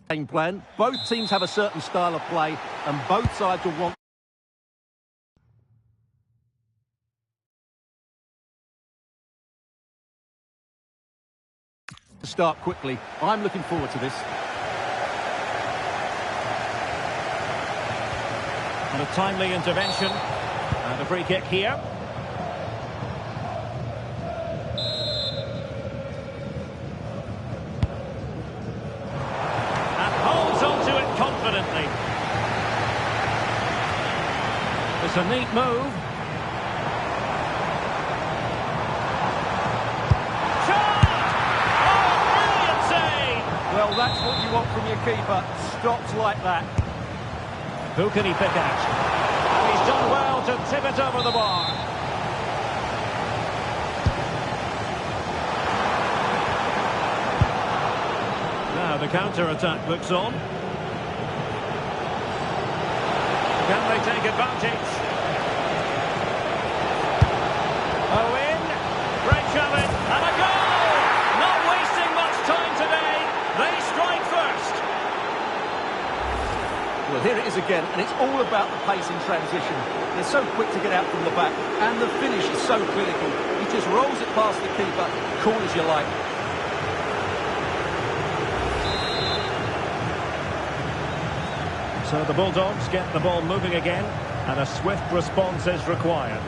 Game plan. Both teams have a certain style of play, and both sides will want to start quickly. I'm looking forward to this. And a timely intervention. And a free kick here. And holds onto it confidently. It's a neat move. Well, that's what you want from your keeper. Stops like that. Who can he pick out? And he's done well to tip it over the bar. Now the counter-attack looks on. Can they take advantage? Oh, in. Great challenge. And a goal! Not wasting much time today. They strike first. Well, here it is again, and it's all about the pace in transition. They're so quick to get out from the back, and the finish is so clinical. He just rolls it past the keeper, cool as you like. So the Bulldogs get the ball moving again, and a swift response is required.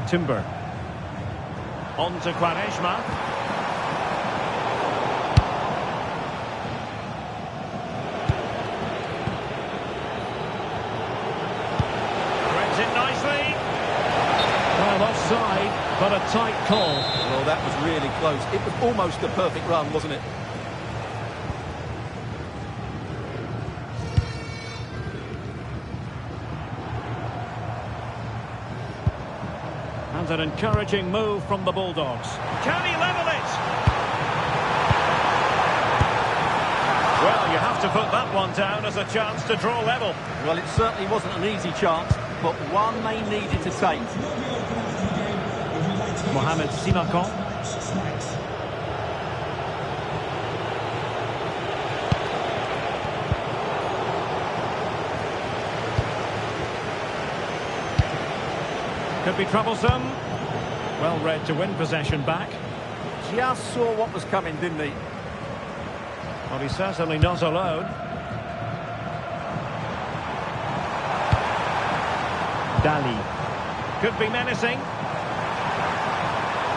Timber. On to Quaresma. Threads it nicely. Well, offside, but a tight call. Well, that was really close. It was almost a perfect run, wasn't it? And an encouraging move from the Bulldogs. Can he level it? Well, you have to put that one down as a chance to draw level. Well, it certainly wasn't an easy chance, but one they needed to take. Mohamed Simakon. Could be troublesome. Well read to win possession back. Just saw what was coming, didn't he? Well, he's certainly not alone. Dali. Could be menacing.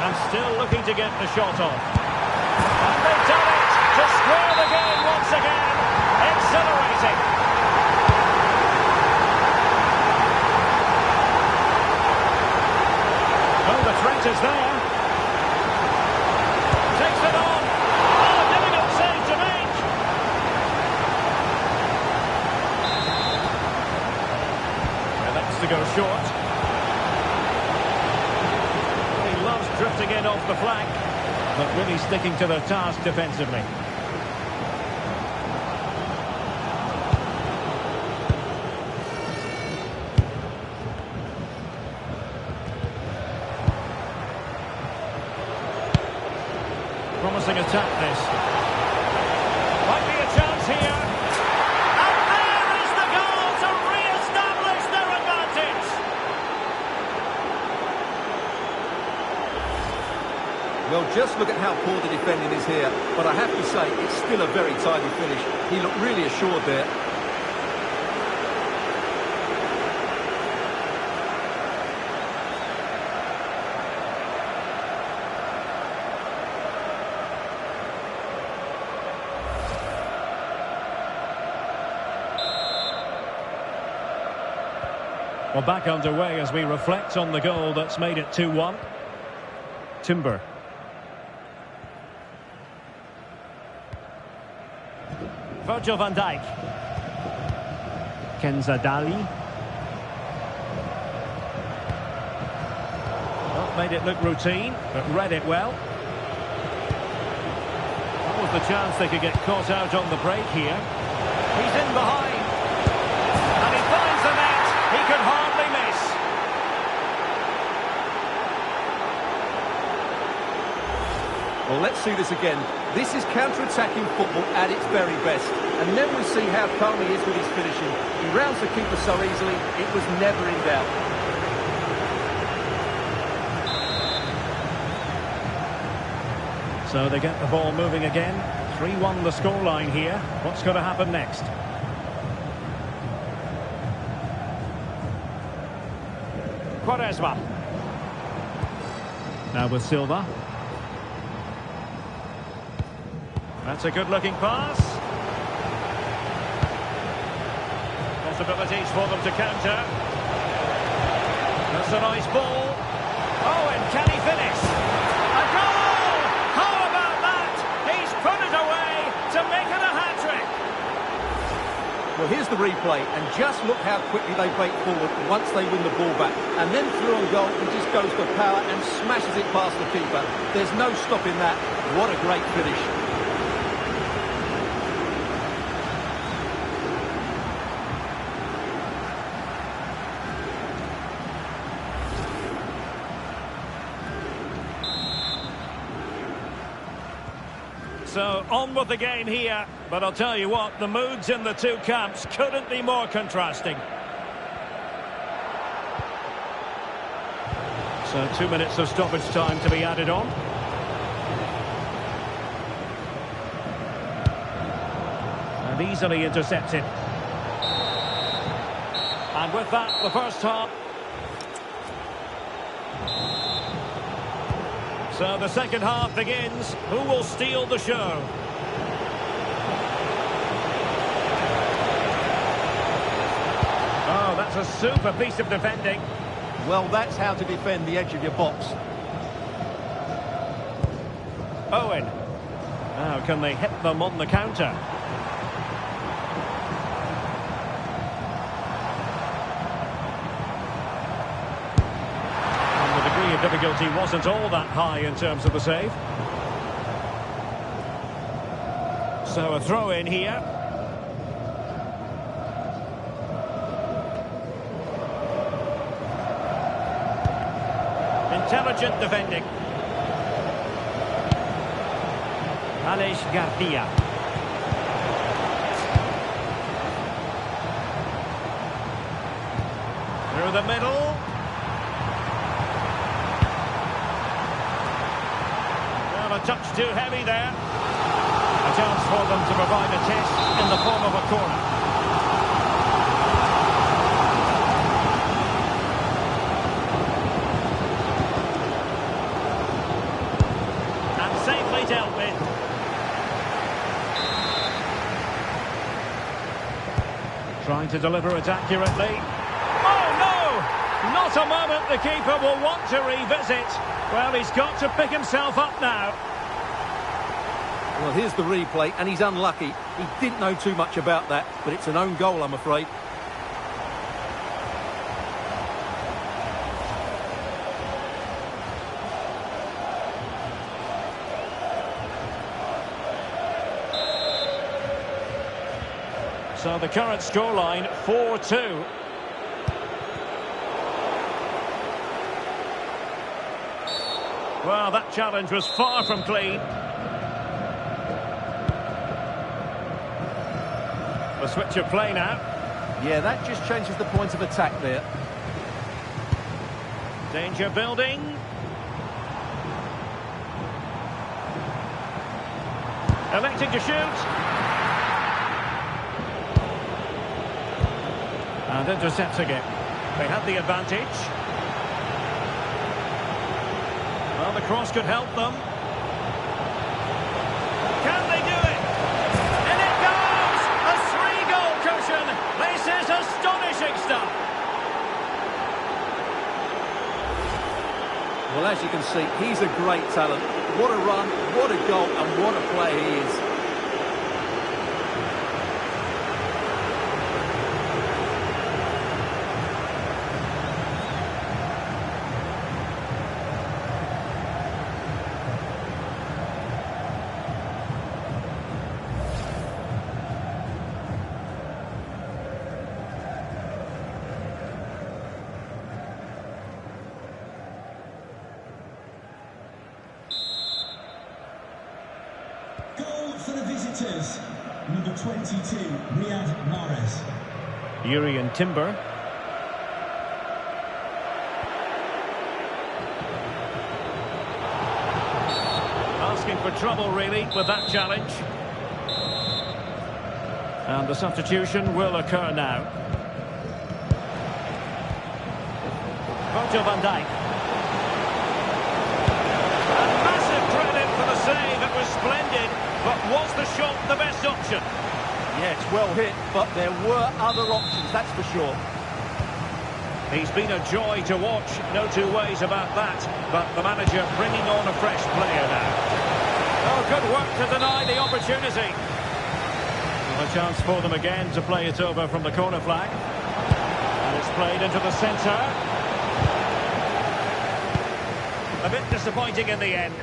And still looking to get the shot off. And they've done it to square the game once again. Exhilarating. Oh, the threat is there. Takes it on. Oh, a difficult save to make. And that's to go short. He loves drifting in off the flank, but really sticking to the task defensively. Promising attack, this. Might be a chance here. And there is the goal to re-establish their advantage. Well, just look at how poor the defending is here. But I have to say, it's still a very tidy finish. He looked really assured there. Well, back underway as we reflect on the goal that's made it 2-1. Timber. Virgil van Dijk. Kenza Dali. Well, made it look routine, but read it well. That was the chance they could get caught out on the break here. He's in behind. And he finds the net. He could hardly miss. Well, let's see this again. This is counter-attacking football at its very best. And then we see how calm he is with his finishing. He rounds the keeper so easily, it was never in doubt. So they get the ball moving again. 3-1 the scoreline here. What's going to happen next? Quaresma. Now with Silva. That's a good-looking pass. Possibilities for them to counter. That's a nice ball. Oh, and can he finish? A goal! How about that? He's put it away to make it a hat-trick. Well, here's the replay, and just look how quickly they break forward once they win the ball back. And then through on goal, he just goes for power and smashes it past the keeper. There's no stopping that. What a great finish. So, on with the game here, but I'll tell you what, the moods in the two camps couldn't be more contrasting. So, 2 minutes of stoppage time to be added on. And easily intercepted. And with that, the first half. So the second half begins. Who will steal the show? Oh, that's a super piece of defending. Well, that's how to defend the edge of your box. Owen. Now, can they hit them on the counter? Difficulty wasn't all that high in terms of the save. So a throw in here. Intelligent defending. Alex Garcia. Through the middle. A touch too heavy there. A chance for them to provide a test in the form of a corner. And safely dealt with. Trying to deliver it accurately. Oh no! Not a moment the keeper will want to revisit. Well, he's got to pick himself up now. Well, here's the replay, and he's unlucky. He didn't know too much about that, but it's an own goal, I'm afraid. So the current scoreline, 4-2. Well, that challenge was far from clean. A switch of play now. Yeah, that just changes the point of attack there. Danger building. Electing to shoot. And intercepting it. They had the advantage. Well, the cross could help them. Can they do it? And it goes! A 3-goal cushion. This is astonishing stuff. Well, as you can see, he's a great talent. What a run, what a goal, and what a player he is. visitors, number 22, Riyad Mahrez. Yuri and Timber. Asking for trouble, really, with that challenge. And the substitution will occur now. Virgil van Dijk. And massive credit for the save. It was splendid. But was the shot the best option? Yeah, it's well hit, but there were other options, that's for sure. He's been a joy to watch, no two ways about that. But the manager bringing on a fresh player now. Oh, good work to deny the opportunity. A chance for them again to play it over from the corner flag. And it's played into the centre. A bit disappointing in the end.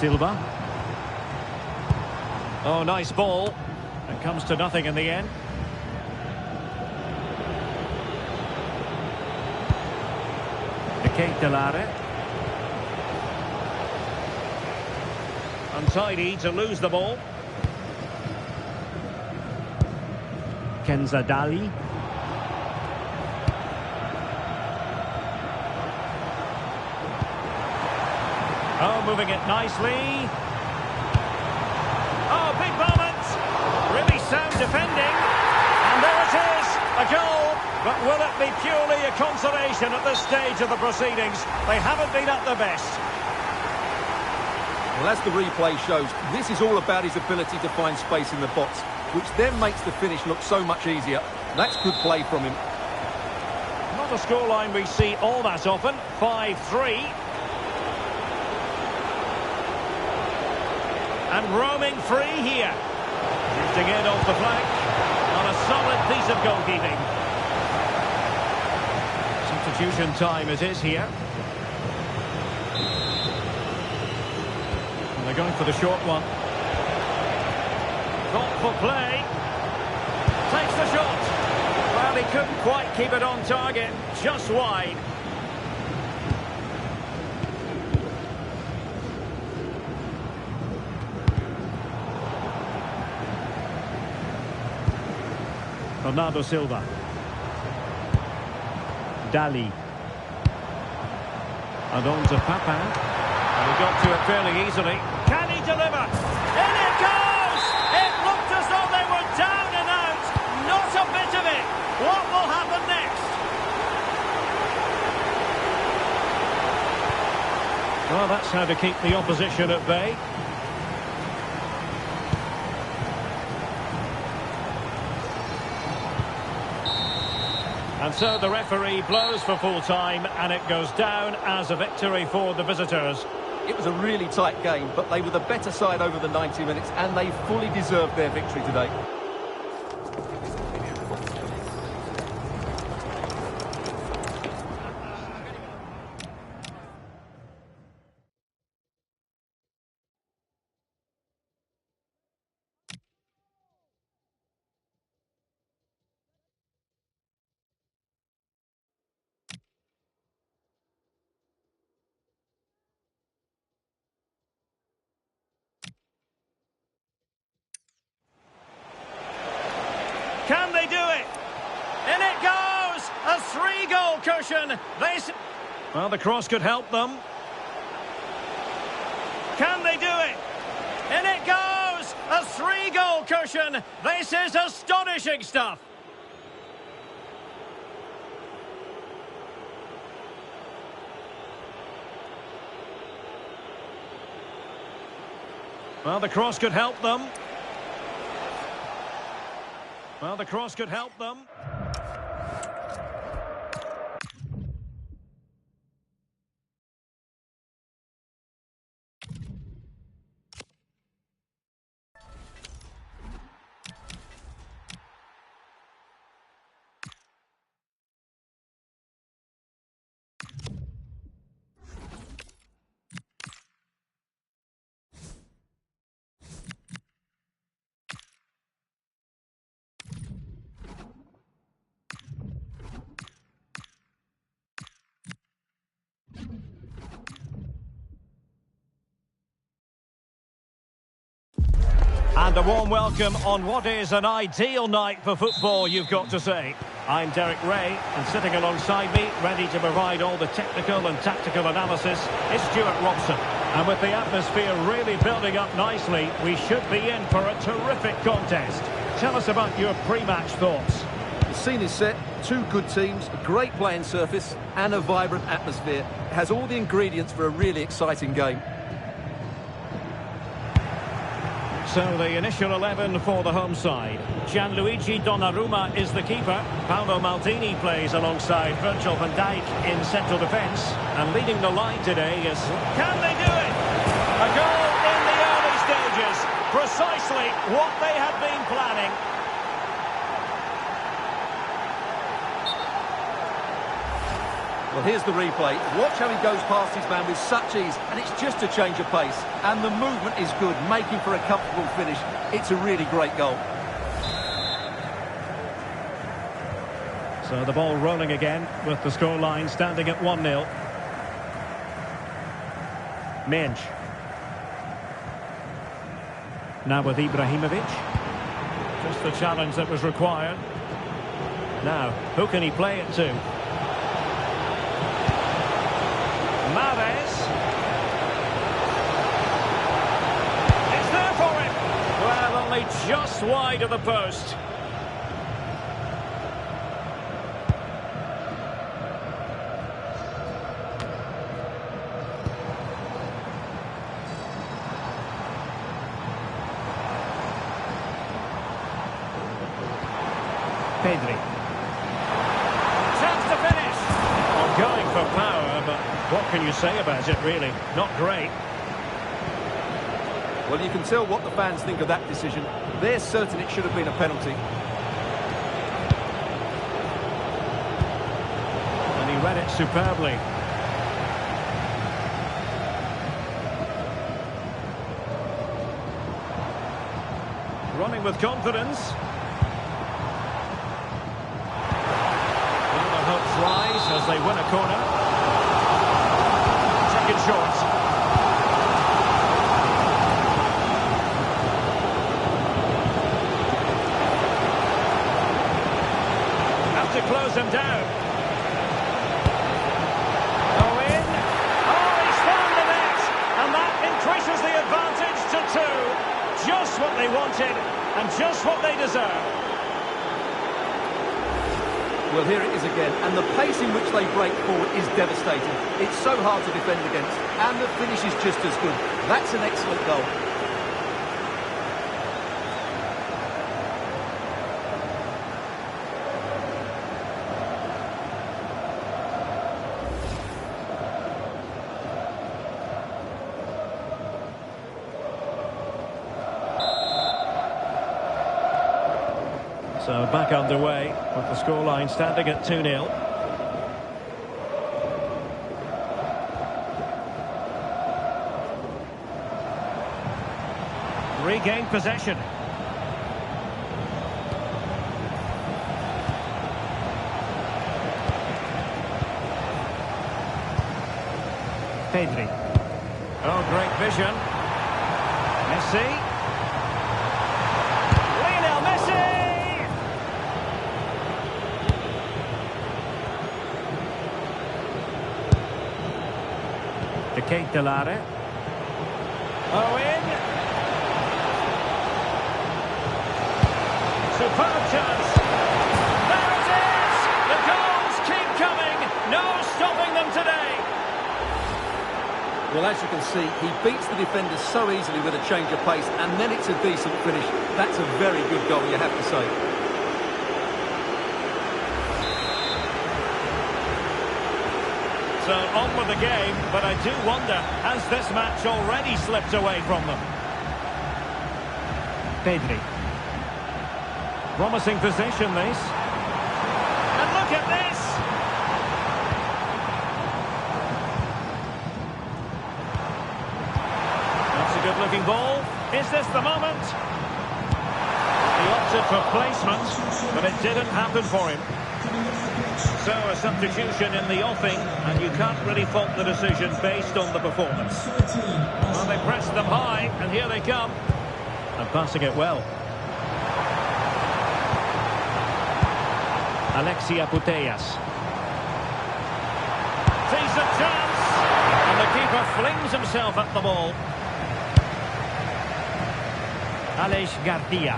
Silva. Oh, nice ball. It comes to nothing in the end. Kate Delare. Untidy to lose the ball. Kenzadali. Oh, moving it nicely. Oh, big moment. Really sound defending. And there it is, a goal. But will it be purely a consolation at this stage of the proceedings? They haven't been at their best. Well, as the replay shows, this is all about his ability to find space in the box, which then makes the finish look so much easier. That's good play from him. Not a scoreline we see all that often. 5-3. And roaming free here. Drifting in off the flank on a solid piece of goalkeeping. Substitution time it is here. And they're going for the short one. Thoughtful play. Takes the shot. Well, he couldn't quite keep it on target. Just wide. Bernardo Silva. Dali. And on to Papin. And he got to it fairly easily. Can he deliver? In it goes! It looked as though they were down and out. Not a bit of it. What will happen next? Well, that's how to keep the opposition at bay. And so the referee blows for full time, and it goes down as a victory for the visitors. It was a really tight game, but they were the better side over the 90 minutes, and they fully deserved their victory today. Can they do it? In it goes! A 3-goal cushion. Well, the cross could help them. Can they do it? In it goes! A 3-goal cushion. This is astonishing stuff. Well, the cross could help them. Well, the cross could help them. And a warm welcome on what is an ideal night for football, you've got to say. I'm Derek Ray, and sitting alongside me, ready to provide all the technical and tactical analysis, is Stuart Robson. And with the atmosphere really building up nicely, we should be in for a terrific contest. Tell us about your pre-match thoughts. The scene is set, two good teams, a great playing surface, and a vibrant atmosphere. It has all the ingredients for a really exciting game. So the initial 11 for the home side. Gianluigi Donnarumma is the keeper. Paolo Maldini plays alongside Virgil van Dijk in central defence. And leading the line today is... Can they do it? A goal in the early stages. Precisely what they had been planning. Well, here's the replay. Watch how he goes past his man with such ease, and it's just a change of pace. And the movement is good, making for a comfortable finish. It's a really great goal. So the ball rolling again, with the scoreline standing at 1-0. Minge. Now with Ibrahimovic. Just the challenge that was required. Now, who can he play it to? Mahrez. It's there for him. Well, only just wide of the post. Pedri. Chance to finish. Well, going for power, but what can you say about it, really? Not great. Well, you can tell what the fans think of that decision. They're certain it should have been a penalty. And he read it superbly. Running with confidence. Well, the hopes rise as they win a corner. Second shot. Have to close him down. Oh, in. Oh, he's found the net. And that increases the advantage to 2. Just what they wanted and just what they deserve. Well, here it is again, and the pace in which they break forward is devastating. It's so hard to defend against, and the finish is just as good. That's an excellent goal. So back underway with the scoreline standing at 2-0. Regained possession. Pedri. Oh, great vision. Messi. Kate Delare. Oh, in. Superb chance. There it is. The goals keep coming. No stopping them today. Well, as you can see, he beats the defenders so easily with a change of pace, and then it's a decent finish. That's a very good goal, you have to say. So on with the game, but I do wonder, has this match already slipped away from them? Pedri. Promising position, this. And look at this! That's a good-looking ball. Is this the moment? He opted for placement, but it didn't happen for him. So a substitution in the offing, and you can't really fault the decision based on the performance. Well, they pressed them high, and here they come. And passing it well. Alexia Putellas. Decent chance! And the keeper flings himself at the ball. Aleix Garcia.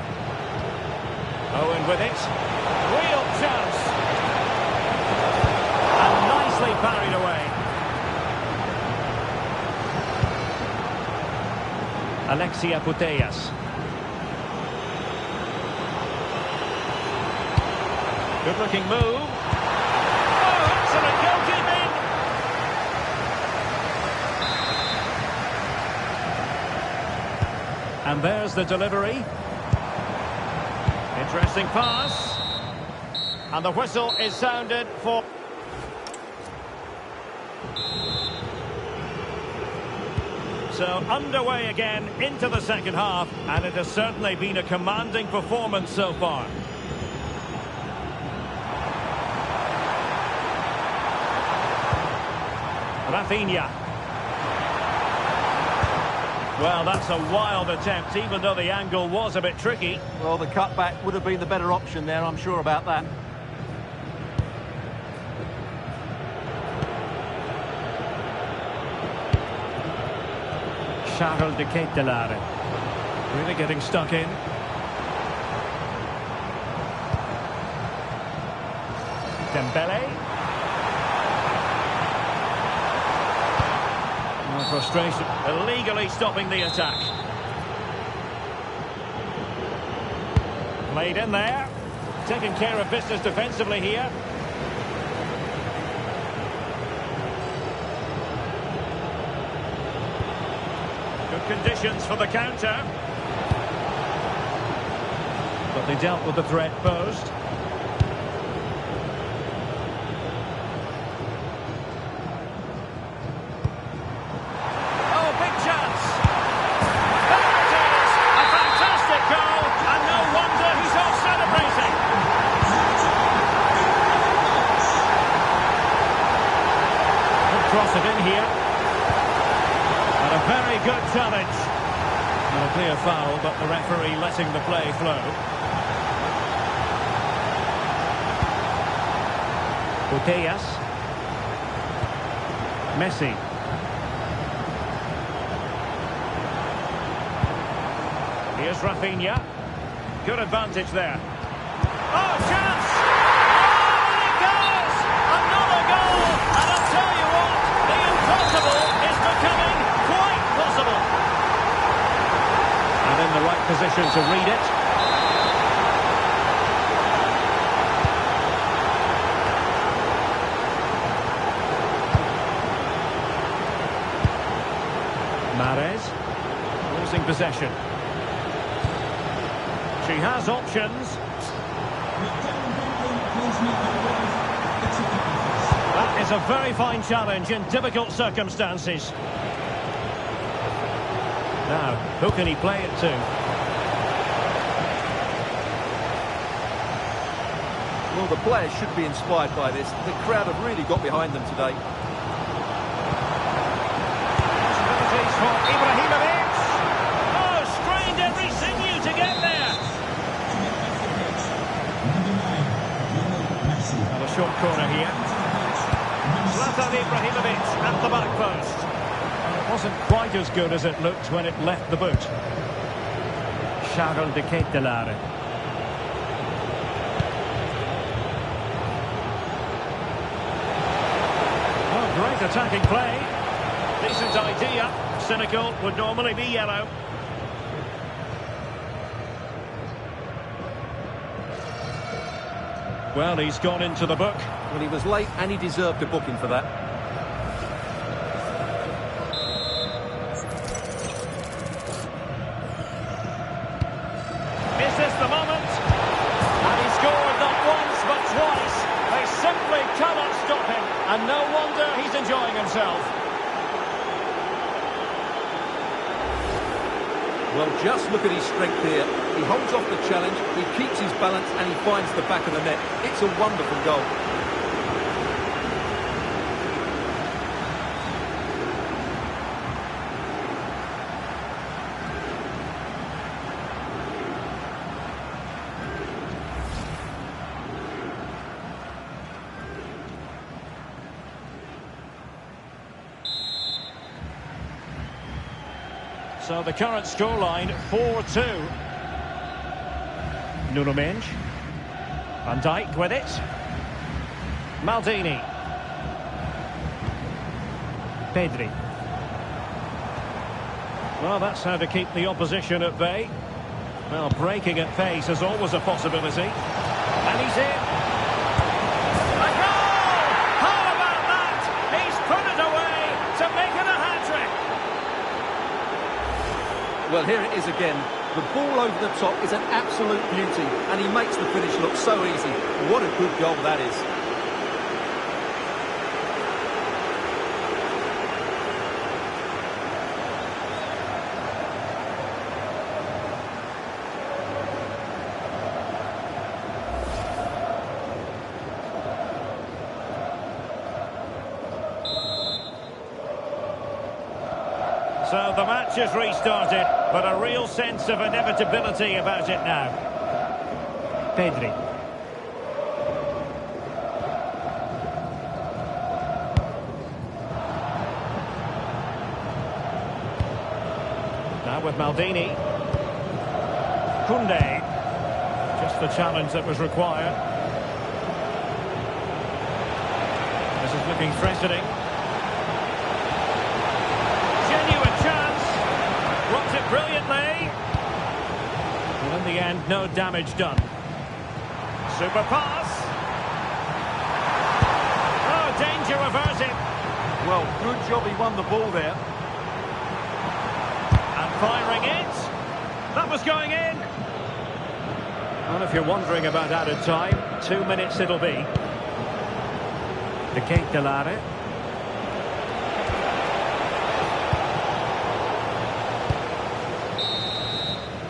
Owen with it. Real chance. And nicely parried away. Alexia Putellas. Good looking move. Oh, excellent goalkeeping. And there's the delivery. Interesting pass. And the whistle is sounded for... So underway again into the second half, and it has certainly been a commanding performance so far. Rafinha. Well, that's a wild attempt, even though the angle was a bit tricky. Well, the cutback would have been the better option there, I'm sure about that. Charles de Ketelaere. Really getting stuck in. Dembele. Frustration, illegally stopping the attack. Played in there, taking care of business defensively here. Good conditions for the counter. But they dealt with the threat posed. Cross it in here. And a very good challenge. Not a clear foul, but the referee letting the play flow. Putellas. Messi. Here's Rafinha. Good advantage there. Oh, chance! Oh, and it goes! Another goal! And I'll tell you what, the impossible is becoming quite possible. And in the right position to read it. Mahrez, losing possession. She has options. That is a very fine challenge in difficult circumstances. Now, who can he play it to? Well, the players should be inspired by this. The crowd have really got behind them today. Possibilities for Ibrahimovic. Oh, strained every sinew to get there. And a short corner here. Zlatan Ibrahimovic at the back post. Well, it wasn't quite as good as it looked when it left the boot. Charles de Ketelaere. Oh, great attacking play. Decent idea. Cynical would normally be yellow. Well, he's gone into the book. Well, he was late and he deserved a booking for that. Is this the moment? And he scored not once but twice. They simply cannot stop him. And no wonder he's enjoying himself. Well, just look at his strength here. He holds off the challenge, he keeps his balance and he finds the back of the net. It's a wonderful goal. So the current scoreline, 4-2. Nuno Mendes. Van Dijk with it. Maldini. Pedri. Well, that's how to keep the opposition at bay. Well, breaking at pace is always a possibility. And he's in. A goal! How about that? He's put it away to make it a hat-trick. Well, here it is again. The ball over the top is an absolute beauty, and he makes the finish look so easy. What a good goal that is. So the match is restarted, but a real sense of inevitability about it now. Pedri. Now with Maldini. Koundé. Just the challenge that was required. This is looking threatening. Brilliantly. But in the end, no damage done. Super pass. Oh, danger averted. Well, good job he won the ball there. And firing it. That was going in. Well, if you're wondering about added time, 2 minutes it'll be. De Ketelare.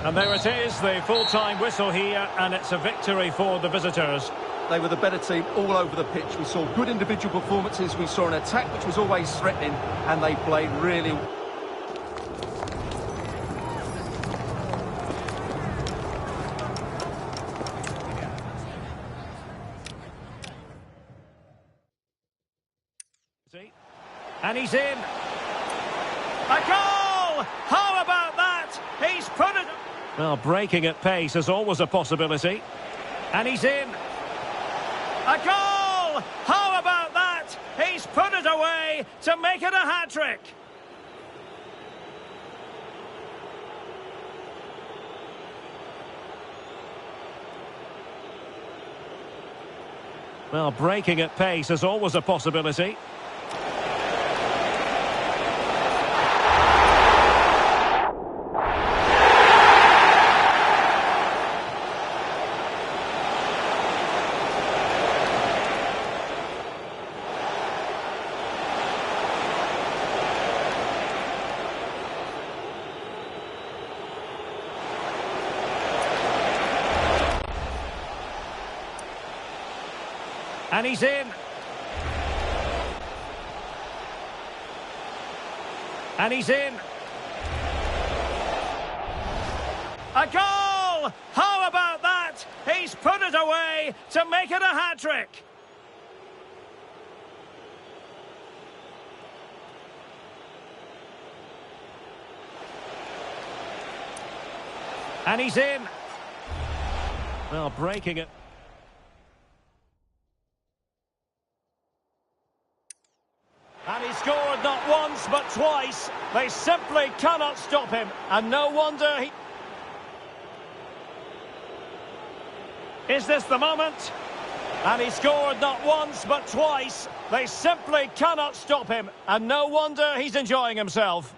And there it is, the full-time whistle here, and it's a victory for the visitors. They were the better team all over the pitch. We saw good individual performances. We saw an attack which was always threatening, and they played really well. And he's in. A goal! How about that? He's put it... Well, breaking at pace is always a possibility. And he's in. A goal! How about that? He's put it away to make it a hat-trick. Well, breaking at pace is always a possibility. And he's in. And he's in. A goal! How about that? He's put it away to make it a hat-trick. And he's in. Well, breaking it. And he scored not once, but twice. They simply cannot stop him. And no wonder he... Is this the moment? And he scored not once, but twice. They simply cannot stop him. And no wonder he's enjoying himself.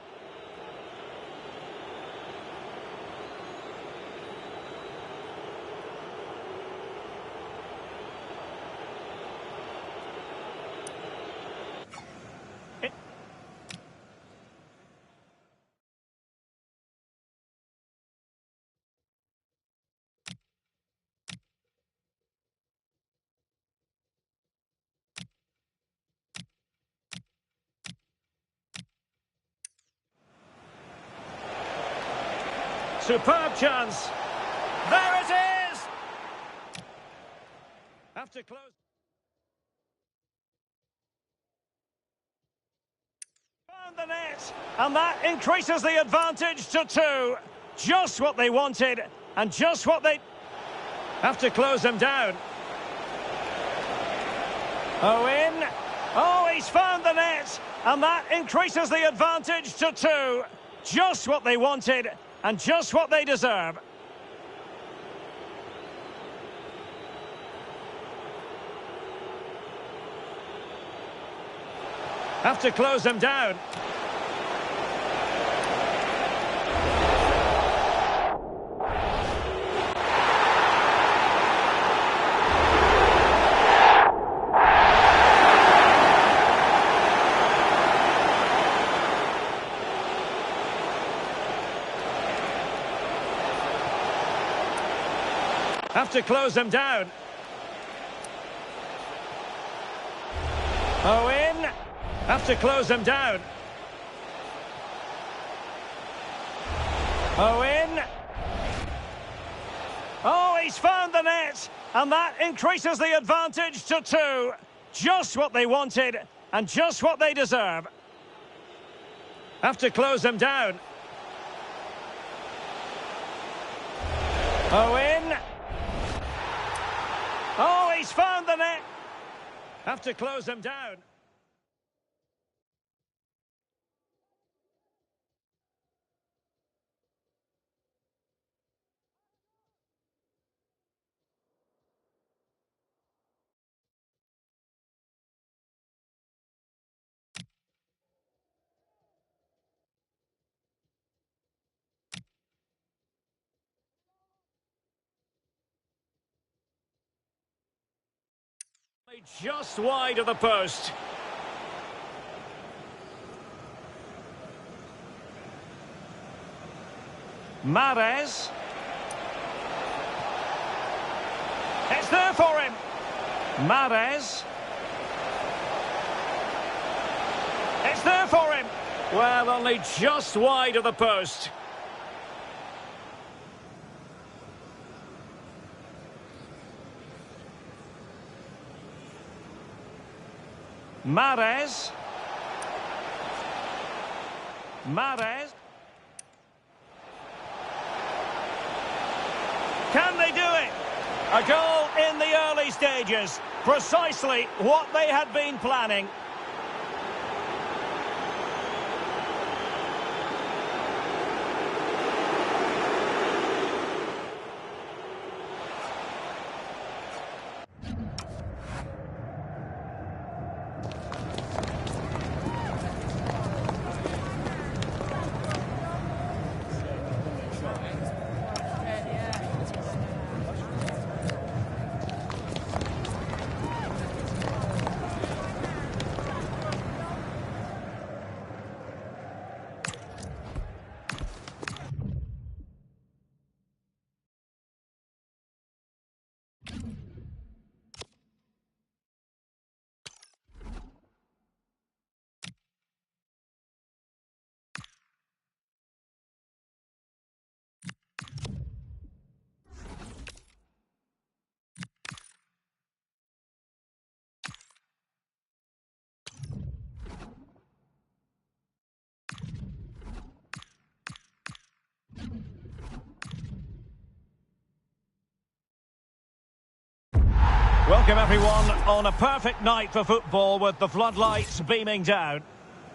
Superb chance. There it is. Have to close. Found the net, and that increases the advantage to 2. Just what they wanted, and just what they have to close them down. Owen. Oh, he's found the net, and that increases the advantage to 2. Just what they wanted, and just what they deserve. Have to close them down. Have to close them down. Owen. Have to close them down. Owen. Oh, he's found the net, and that increases the advantage to 2. Just what they wanted, and just what they deserve. Have to close them down. Owen. Oh, he's found the net. Have to close them down. Just wide of the post. Mahrez. It's there for him. Mahrez. It's there for him. Well, only just wide of the post. Mahrez. Mahrez. Can they do it? A goal in the early stages. Precisely what they had been planning. Welcome everyone on a perfect night for football with the floodlights beaming down.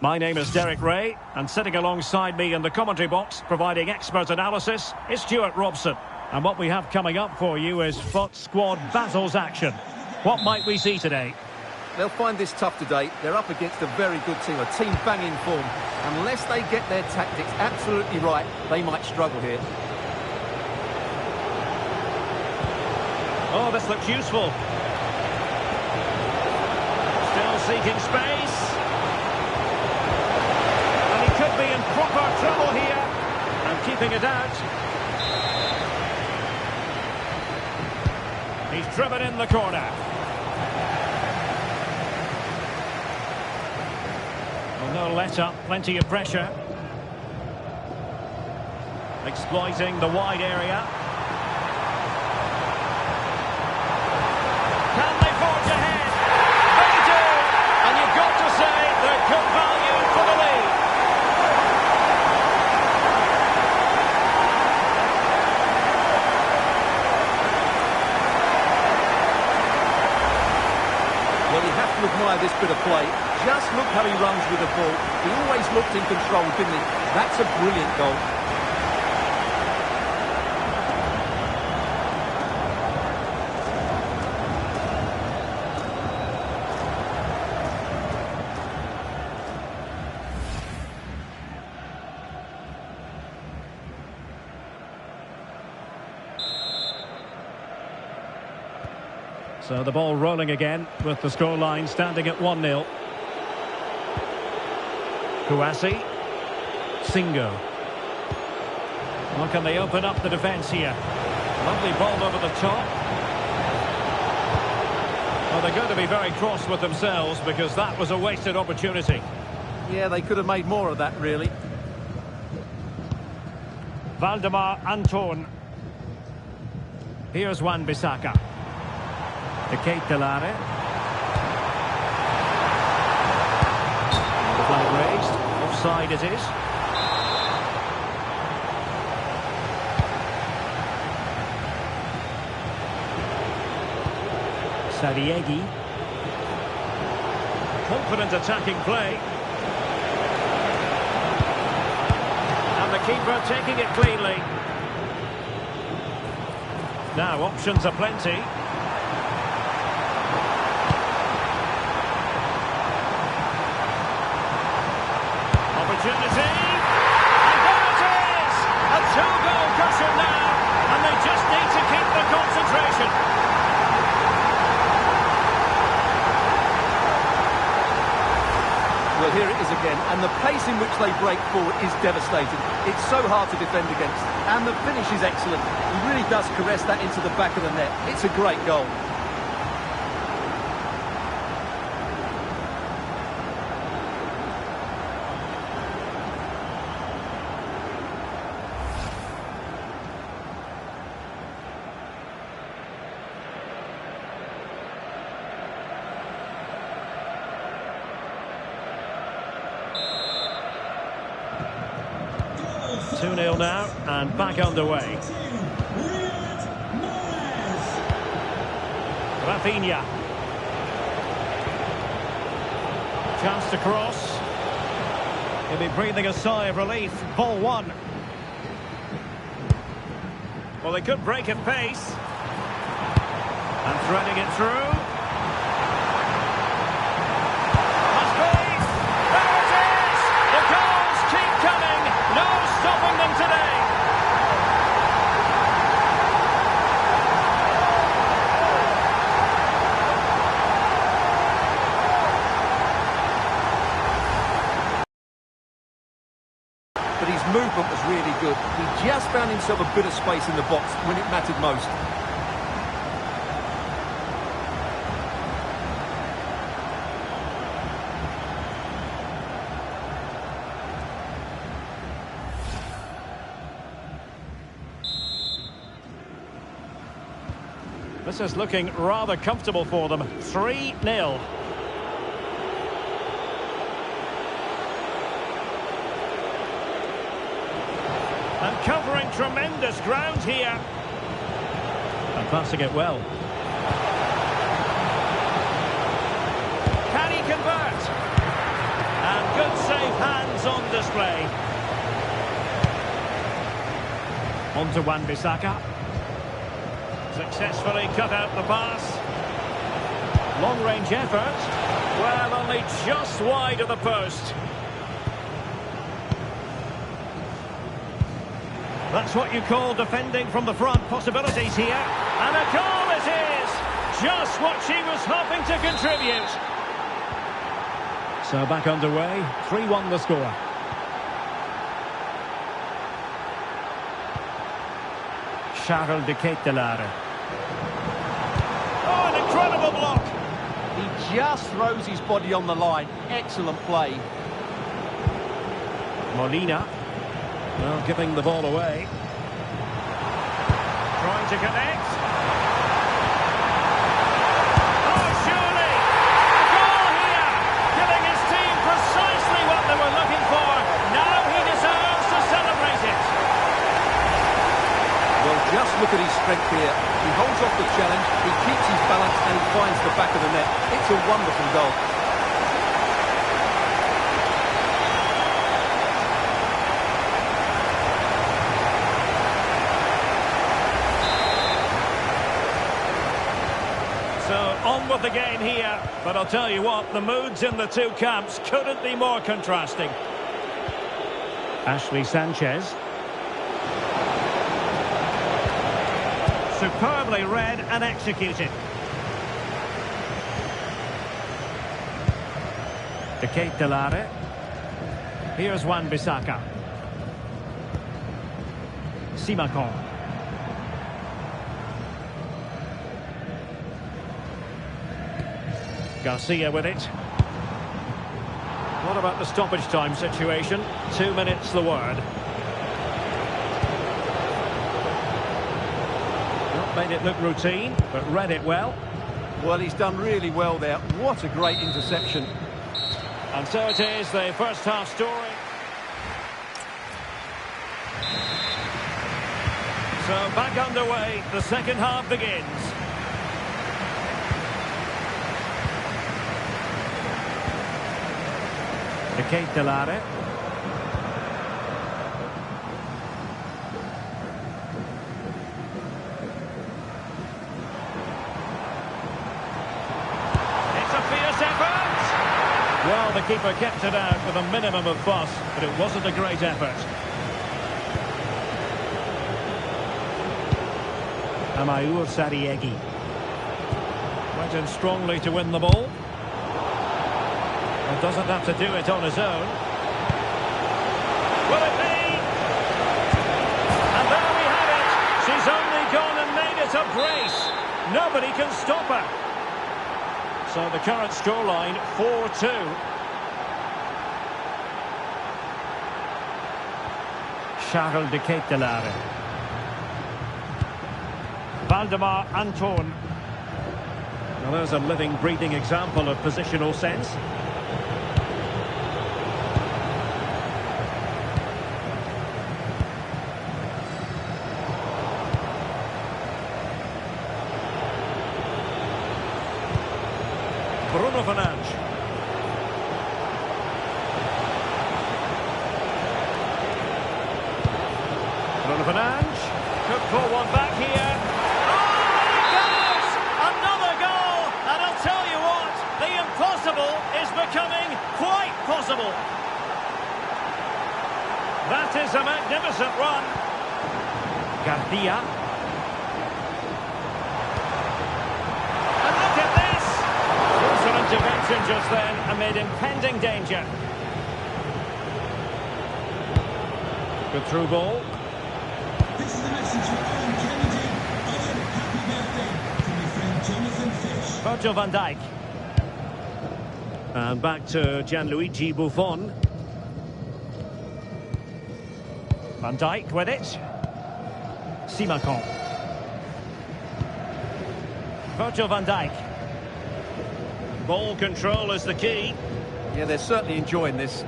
My name is Derek Ray, and sitting alongside me in the commentary box providing expert analysis is Stuart Robson. And what we have coming up for you is FOT Squad Basil's action. What might we see today? They'll find this tough today. They're up against a very good team, a team banging form. Unless they get their tactics absolutely right, they might struggle here. Oh, this looks useful. Still seeking space. And he could be in proper trouble here. And keeping it out. He's driven in the corner. Well, no let up, plenty of pressure. Exploiting the wide area. Can they forge ahead? They do! And you've got to say they're good value for the lead. to admire this bit of play. Just look how he runs with the ball. He always looked in control, didn't he? That's a brilliant goal. So the ball rolling again with the scoreline standing at 1-0. Kouassi. Singo. How can they open up the defence here? Lovely ball over the top. Well, they're going to be very cross with themselves because that was a wasted opportunity. Yeah, they could have made more of that, really. Valdemar Anton. Here's Wan-Bissaka. De Ketelaere. The flag raised. Offside it is. Sadiegi. Confident attacking play. And the keeper taking it cleanly. Now options are plenty. Opportunity, and there it is! A two-goal cushion now, and they just need to keep the concentration. Well, here it is again, and the pace in which they break forward is devastating. It's so hard to defend against, and the finish is excellent. He really does caress that into the back of the net. It's a great goal. Two 2-0 now, and back underway. Rafinha. Chance to cross. He'll be breathing a sigh of relief. Ball one. Well, they could break at pace. And threading it through. Must be. There it is! The goals keep coming. No stopping them today. But his movement was really good. He just found himself a bit of space in the box when it mattered most. This is looking rather comfortable for them. 3-0. And covering tremendous ground here. And passing it well. Can he convert? And good safe hands on display. On to Wan-Bissaka. Successfully cut out the pass. Long-range effort. Well, only just wide of the post. That's what you call defending from the front. Possibilities here. And a goal it is! Just what she was hoping to contribute. So back underway. 3-1 the score. Charles de Ketelaere. Oh, an incredible block. He just throws his body on the line. Excellent play. Molina. Well, giving the ball away. Trying to connect. Oh, surely! A goal here! Giving his team precisely what they were looking for. Now he deserves to celebrate it. Well, just look at his strength here. He holds off the challenge, he keeps his balance and he finds the back of the net. It's a wonderful goal. So on with the game here, but I'll tell you what, the moods in the two camps couldn't be more contrasting. Ashley Sanchez. Superbly read and executed. De Ketelare. Here's Wan-Bissaka. Simakon. Garcia with it. What about the stoppage time situation? 2 minutes the word. Not made it look routine, but read it well. Well, he's done really well there. What a great interception. And so it is, the first half story. So back underway, the second half begins. De Ketelare. It's a fierce effort. Well, the keeper kept it out with a minimum of fuss, but it wasn't a great effort. Amaour Sariegi. Went in strongly to win the ball. And doesn't have to do it on his own. Will it be? And there we have it. She's only gone and made it a brace. Nobody can stop her. So the current scoreline, 4-2. Charles de Ketelare. Valdemar Anton. Well, there's a living, breathing example of positional sense. Bruno Fernandes. Bruno Fernandes could pull one back here. Oh, he goes! Another goal! And I'll tell you what, the impossible is becoming quite possible. That is a magnificent run. Garcia. Intervention just then amid impending danger. Good through ball. This is the message for Owen Kennedy. Owen, happy birthday from your friend Jonathan Fish. Virgil van Dijk. And back to Gianluigi Buffon. Van Dijk with it. Simakon. Virgil van Dijk. Ball control is the key. Yeah, they're certainly enjoying this.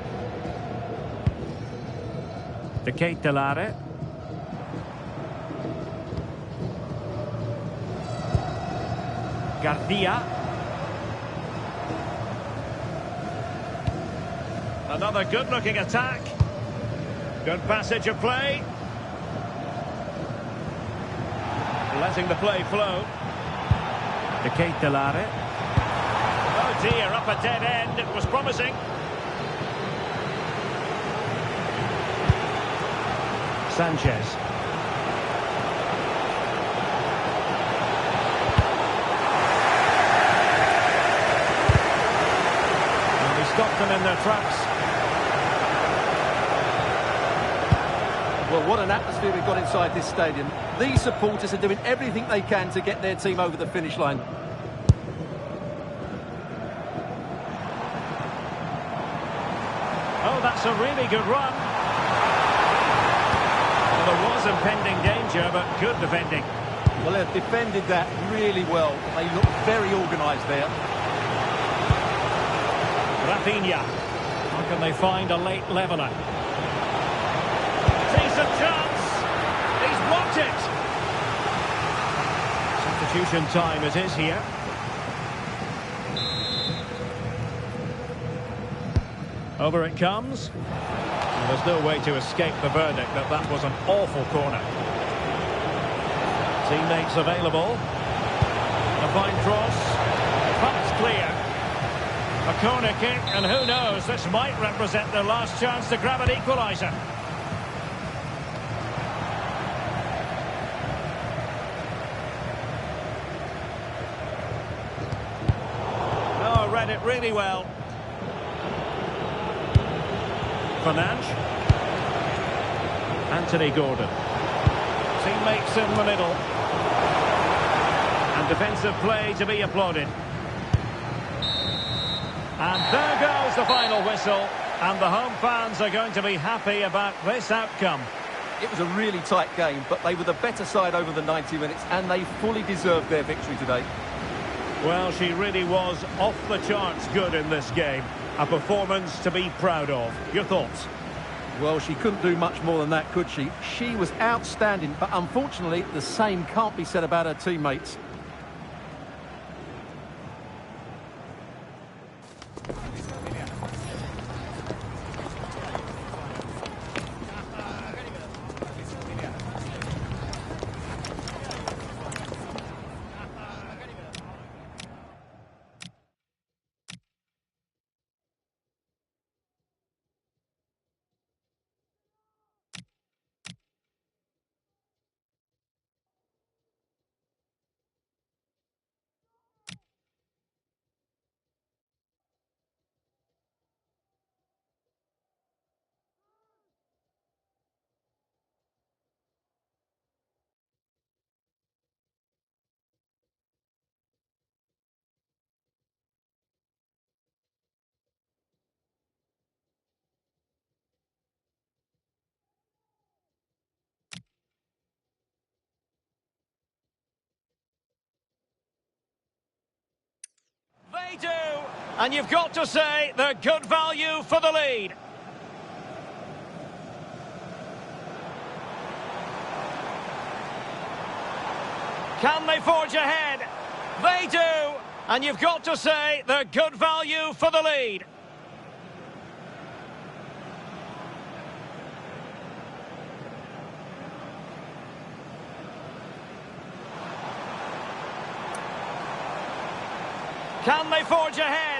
De Ketelare. Garcia. Another good-looking attack. Good passage of play. Letting the play flow. De Ketelare. Oh dear, up a dead end. It was promising. Sanchez. And he stopped them in their tracks. Well, what an atmosphere we've got inside this stadium. These supporters are doing everything they can to get their team over the finish line. Oh, that's a really good run. Well, there was impending danger, but good defending. Well, they've defended that really well. They look very organised there. Rafinha. How can they find a late leveller? Decent chance. He's blocked it. Substitution time it is here. Over it comes. And there's no way to escape the verdict that that was an awful corner. Teammates available. A fine cross. Pump's clear. A corner kick, and who knows, this might represent their last chance to grab an equaliser. Oh, read it really well. Fernandes. Anthony Gordon. Teammates in the middle. And defensive play to be applauded. And there goes the final whistle. And the home fans are going to be happy about this outcome. It was a really tight game, but they were the better side over the 90 minutes, and they fully deserved their victory today. Well, she really was off the charts good in this game. A performance to be proud of. Your thoughts? Well, she couldn't do much more than that, could she? She was outstanding, but unfortunately, the same can't be said about her teammates. They do, and you've got to say they're good value for the lead. Can they forge ahead? They do, and you've got to say they're good value for the lead. Can they forge ahead?